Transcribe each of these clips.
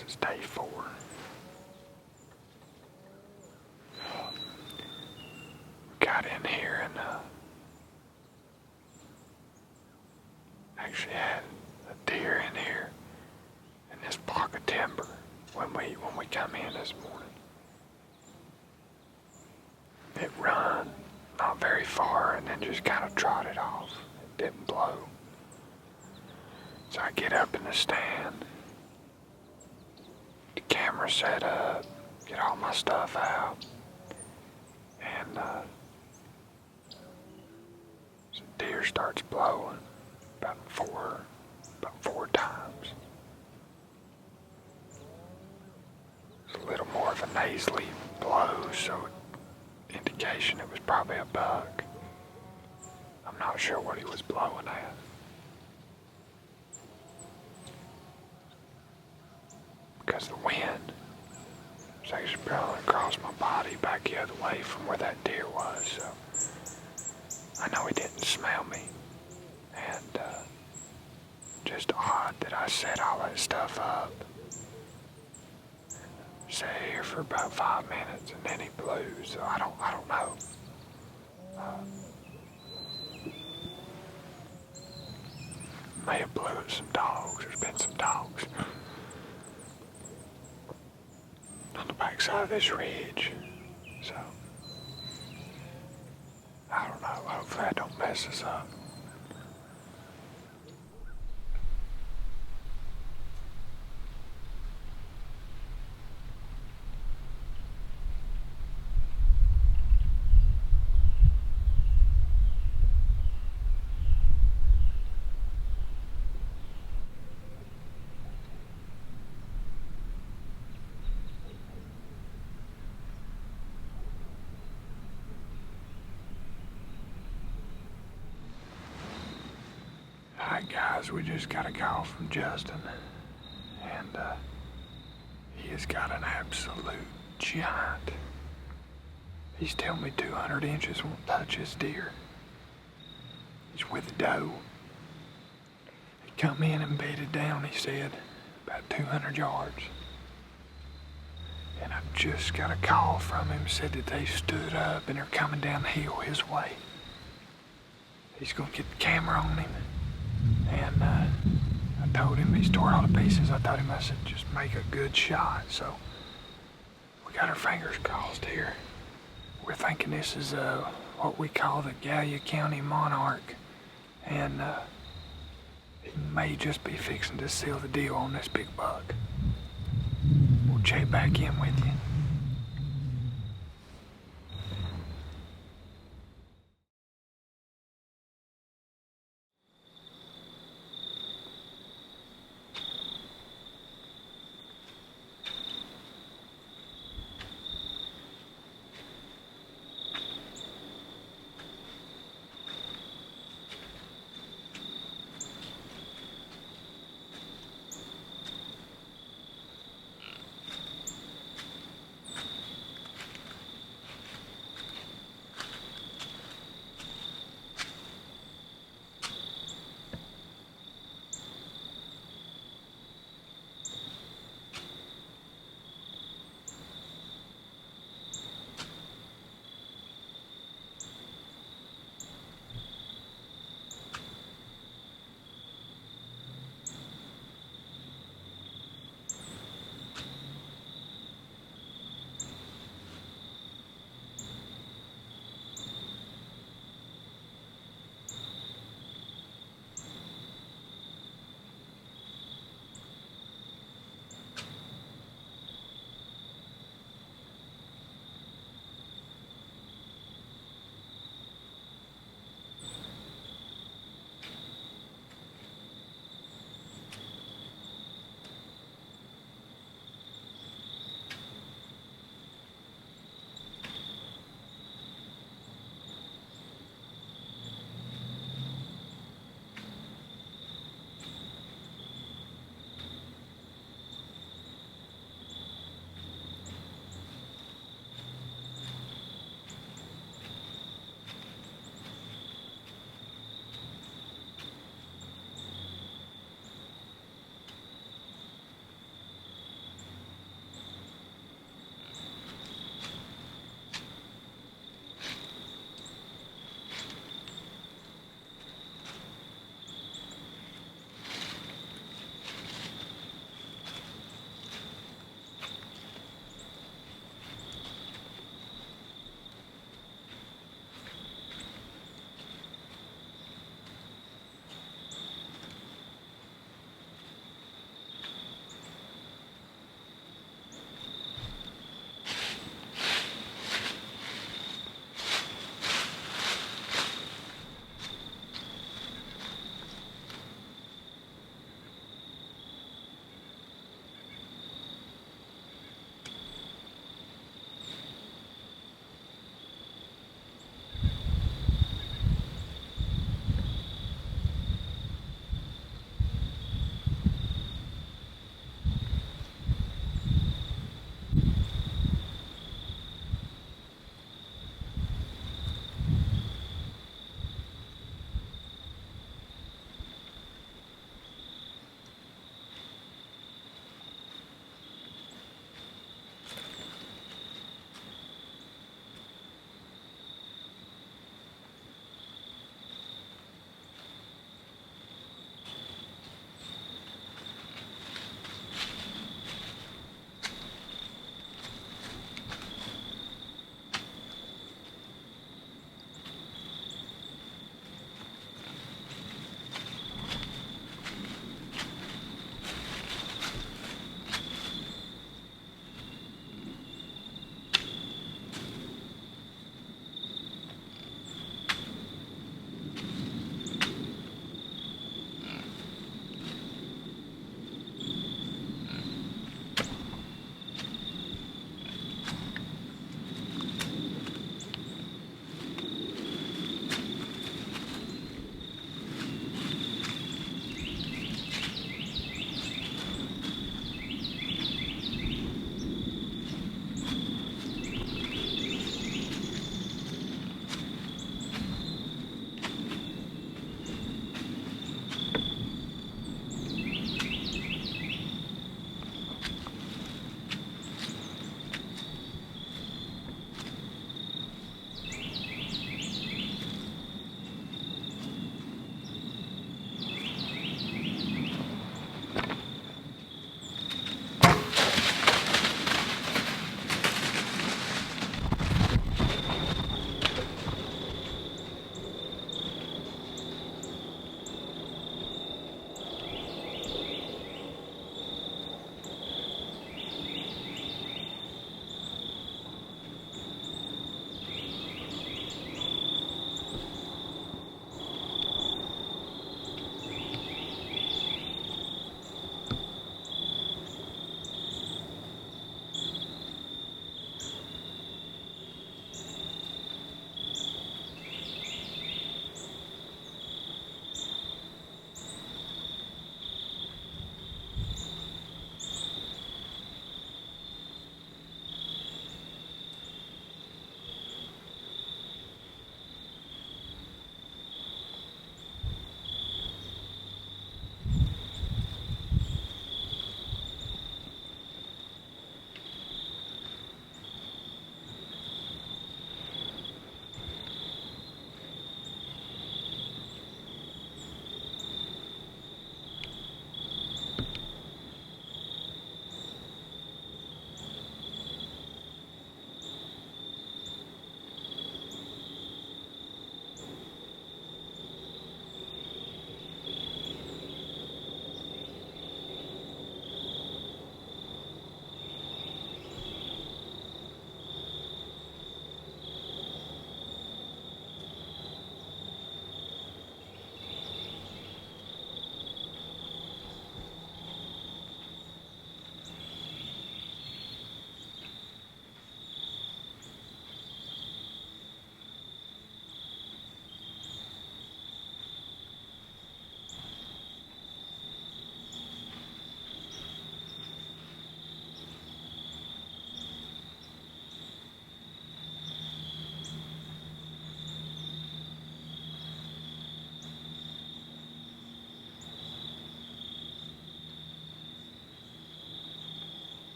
guess it's day 4. Got in here and actually had a deer in here in this block of timber when we come in this morning. It run not very far and then just kind of trotted off. It didn't blow. So I get up in the stand, the camera set up, get all my stuff out, and the deer starts blowing about four times. It's a little more of a nasally blow, so indication it was probably a buck. I'm not sure what he was blowing at. Because the wind was actually blowing across my body back the other way from where that deer was, so I know he didn't smell me. And just odd that I set all that stuff up. Sat here for about 5 minutes and then he blew, so I don't know. May have blew at some dogs. There's been some dogs on the backside of this ridge, so I don't know. Hopefully I don't mess this up. Alright guys, we just got a call from Justin, and he has got an absolute giant. He's telling me 200 inches won't touch his deer. He's with a doe. He come in and bedded down, he said, about 200 yards. And I just got a call from him, said that they stood up and they're coming down the hill his way. He's gonna get the camera on him. And I told him, he's tore all to pieces. I said, just make a good shot. So we got our fingers crossed here. We're thinking this is what we call the Gallia County Monarch. And he may just be fixing to seal the deal on this big buck. We'll check back in with you.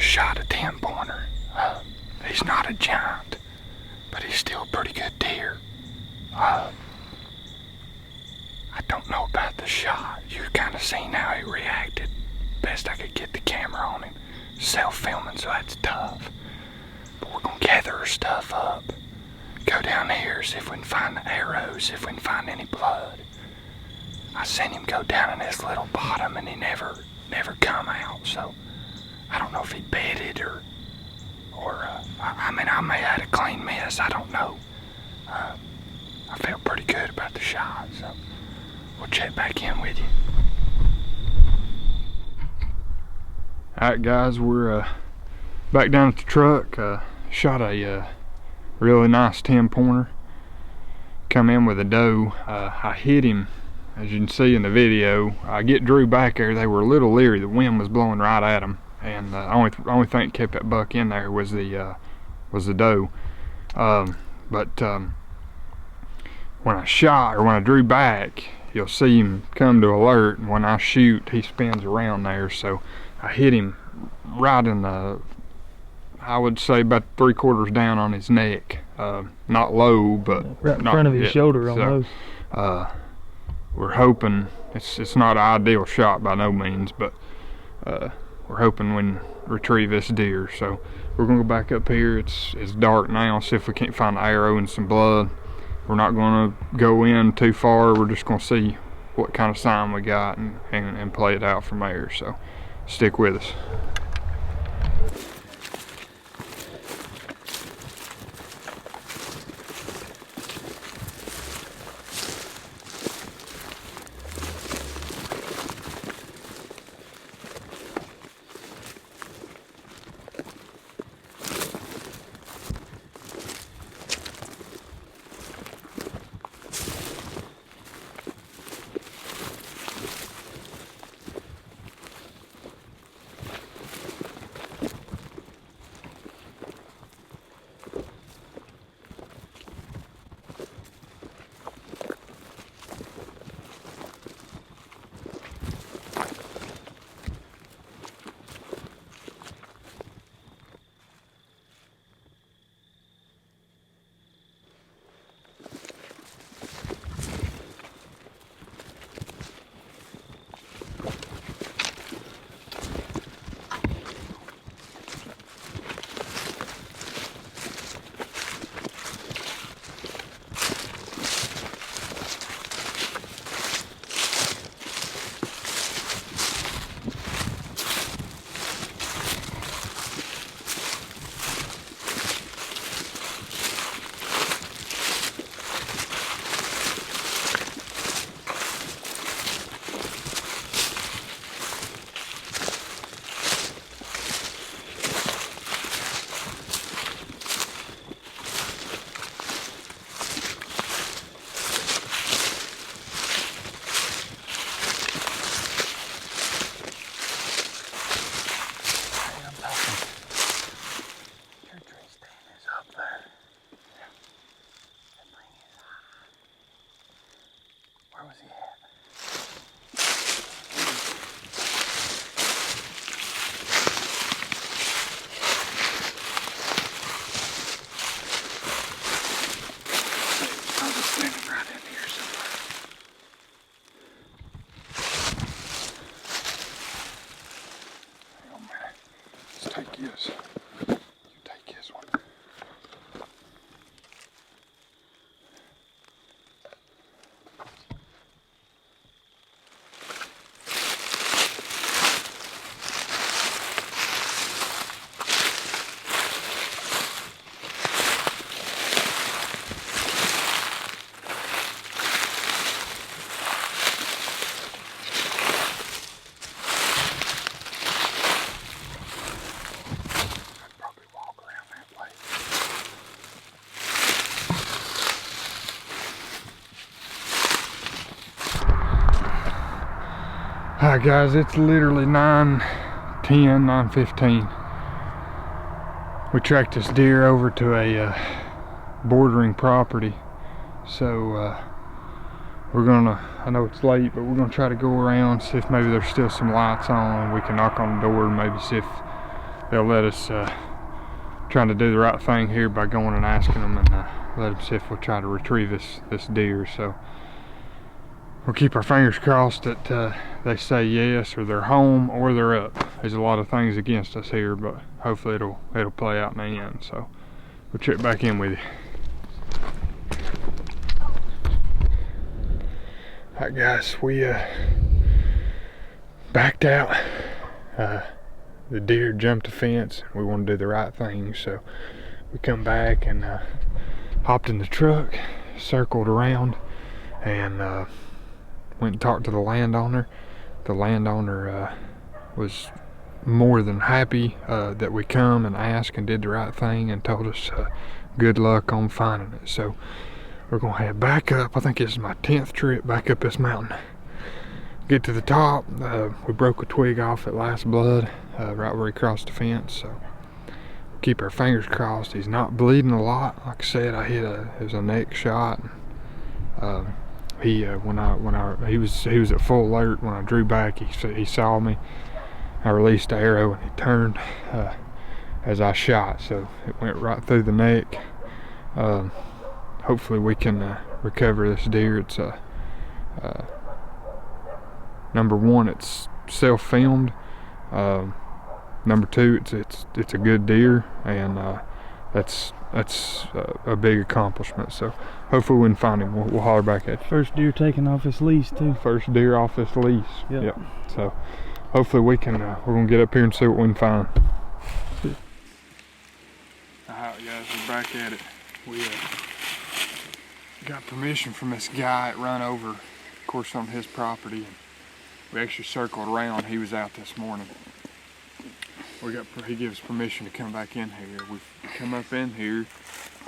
shot a 10-pointer. He's not a giant, but he's still a pretty good deer. I don't know about the shot. You kind of seen how he reacted. Best I could get the camera on him. Self-filming, so that's tough. But we're gonna gather our stuff up. Go down here, see if we can find the arrows, see if we can find any blood. I seen him go down in this little bottom and he never come out, so I don't know if he bedded or I mean, I may have had a clean mess, I don't know. I felt pretty good about the shot, so we'll check back in with you. Alright guys, we're back down at the truck. Shot a really nice 10-pointer. Come in with a doe. I hit him, as you can see in the video. I get Drew back there, they were a little leery. The wind was blowing right at them, and the only thing that kept that buck in there was the doe. When I drew back, you'll see him come to alert, and when I shoot, he spins around there. So I hit him right in the, I would say about 3/4 down on his neck. Not low, but right in front of his shoulder almost. We're hoping, it's not an ideal shot by no means, but we're hoping we can retrieve this deer. So we're gonna go back up here. It's dark now, see if we can't find an arrow and some blood. We're not gonna go in too far. We're just gonna see what kind of sign we got and play it out from there. So stick with us. Yes. You take his one. Alright guys, it's literally 9:10, 9:15. We tracked this deer over to a bordering property. So we're gonna, I know it's late, but we're gonna try to go around, see if maybe there's still some lights on. We can knock on the door and maybe see if they'll let us trying to do the right thing here by going and asking them, and let them see if we'll try to retrieve this deer. So we'll keep our fingers crossed that they say yes, or they're home, or they're up. There's a lot of things against us here, but hopefully it'll play out in the end. So we'll check back in with you. Alright guys, we backed out. The deer jumped the fence. We want to do the right thing, so we come back and hopped in the truck, circled around, and went and talked to the landowner. The landowner was more than happy that we come and asked and did the right thing, and told us good luck on finding it. So we're gonna head back up. I think this is my 10th trip back up this mountain. Get to the top. We broke a twig off at Last Blood, right where he crossed the fence. So keep our fingers crossed. He's not bleeding a lot. Like I said, it was a neck shot. He was at full alert when I drew back. He saw me. I released the arrow and he turned as I shot. So it went right through the neck. Hopefully we can recover this deer. It's number one, it's self-filmed. Number two, it's a good deer, and that's a big accomplishment. So hopefully we can find him. We'll holler back at you. First deer taken off his lease too. First deer off his lease. Yep. So hopefully we can. We're gonna get up here and see what we can find. Alright guys, we're back at it. We got permission from this guy to run over, of course, on his property. We actually circled around. He was out this morning. He gives permission to come back in here. We've come up in here,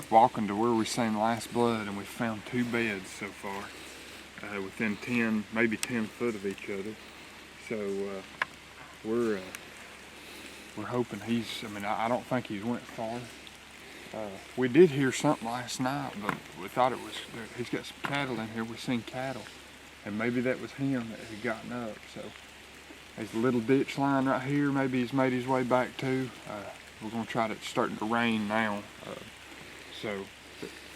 walking to where we seen Last Blood, and we found 2 beds so far, within 10, maybe 10 foot of each other. So we're hoping I don't think he's went far. We did hear something last night, but we thought he's got some cattle in here. We seen cattle. And maybe that was him that had gotten up. So there's a little ditch line right here. Maybe he's made his way back too. We're gonna try to. It's starting to rain now. So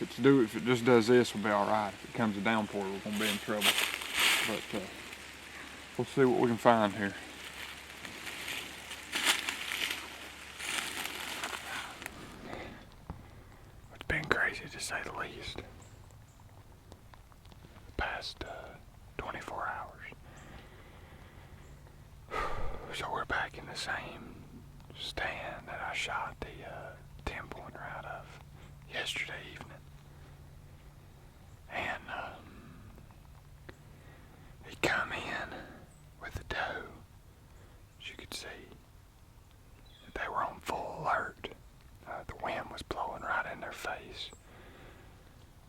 if it just does this, we'll be all right. If it comes a downpour, we're gonna be in trouble. But we'll see what we can find here. It's been crazy to say the least. The past 24 hours. So we're back in the same stand that I shot the 10-pointer out of yesterday evening. And he come in with the doe. As you could see, they were on full alert. The wind was blowing right in their face.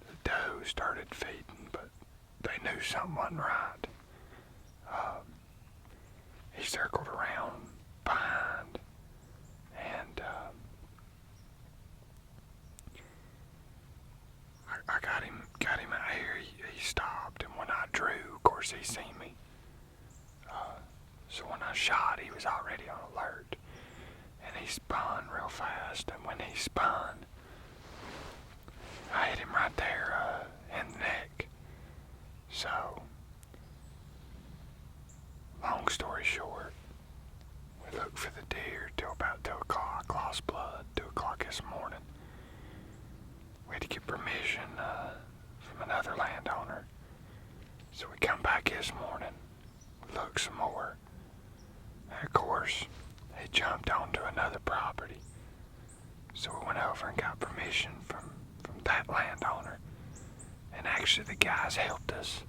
The doe started feeding, but they knew something wasn't right. He circled around behind, and I got him out here. He stopped, and when I drew, of course, he seen me. So when I shot, he was already on alert, and he spun real fast. And when he spun, I hit him right there in the neck. So, long story short, we looked for the deer till about 2 o'clock, Lost Blood, 2 o'clock this morning. We had to get permission from another landowner. So we come back this morning, we looked some more. And of course, he jumped onto another property. So we went over and got permission from that landowner. And actually the guys helped us.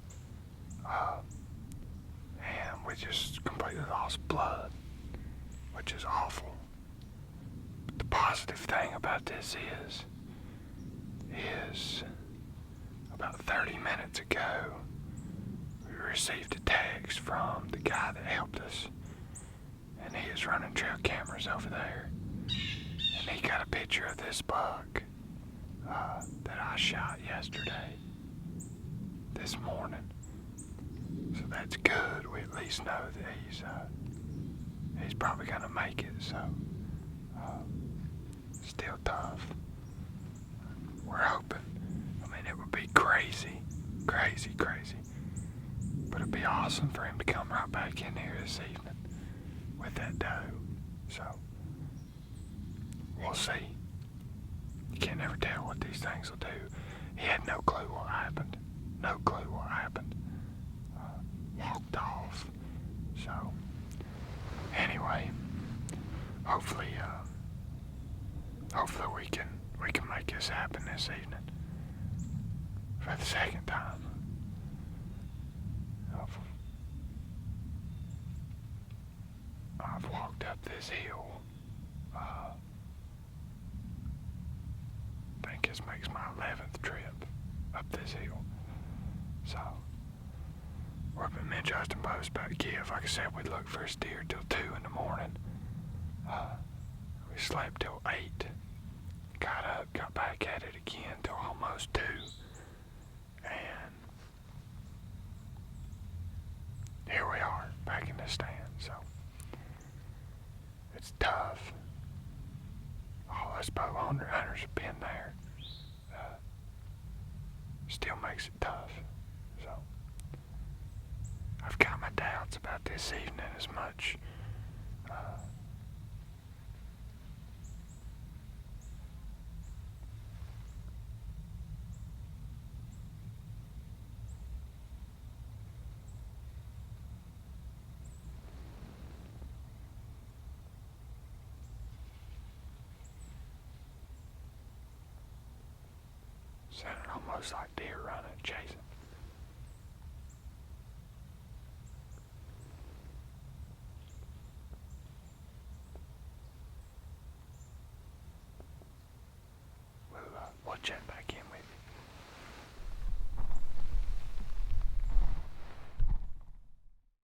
And we just completely lost blood, which is awful. But the positive thing about this is about 30 minutes ago, we received a text from the guy that helped us. And he is running trail cameras over there. And he got a picture of this buck that I shot yesterday, this morning. So that's good. We at least know that he's probably gonna make it. So Still tough. We're hoping. I mean, it would be crazy. Crazy, crazy. But it'd be awesome for him to come right back in here this evening with that doe. So, we'll see. You can't never tell what these things will do. He had no clue what happened. No clue what happened. Walked off. So, anyway, hopefully we can make this happen this evening for the second time. I've walked up this hill. I think this makes my 11th trip up this hill. So, we're up in Mid-Justin Post about to give. Like I said, we looked for a steer till 2 in the morning. We slept till 8. Got up, got back at it again till almost 2. And here we are, back in the stand. So, it's tough. All those bow hunters have been there. Still makes it tough. So, I've got my doubts about this evening as much. Sounded almost like deer running, chasing.